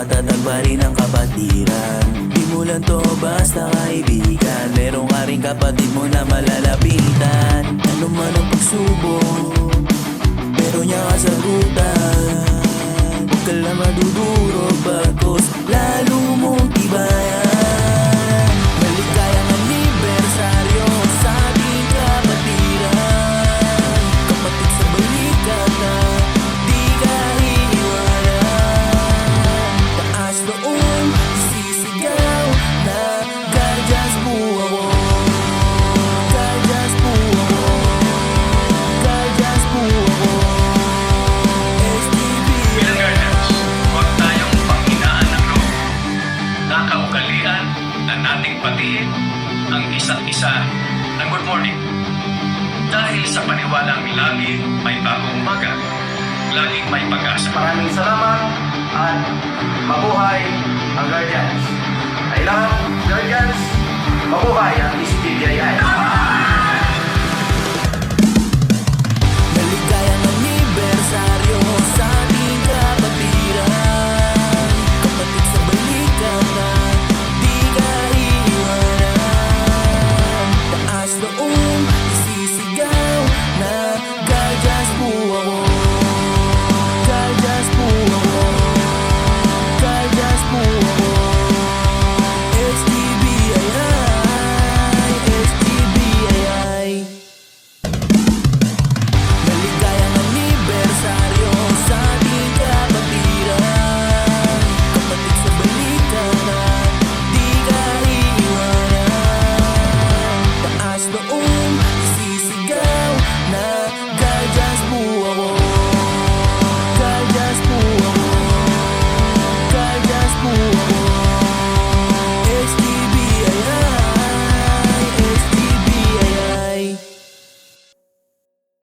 matatag pa rin ang kapatiran. Di mo lang to basta kaibigan, meron ka rin kapatid mo na malalapitan. Ano man ang pagsubok, meron niya kasagutan. Huwag ka lang madudurog, bagos lalo mong tibayan. Maligayang anibersaryo sa ating kapatiran. Kapatid sa balikat na di ka hiniwalan. Taas noong sisigaw na Gardians buha mo, Gardians buha mo, Gardians buha mo. Bilang Guardians, huwag tayong panghinaan ng loob. Nakaugalian na nating patiin ang isa't isa ng good morning. Dahil sa paniwalang lagi may bagong umaga, laging may pag-asa. Maraming salamat at mabuhay ang Guardians. I love Guardians, mabuhay ang ECPBI.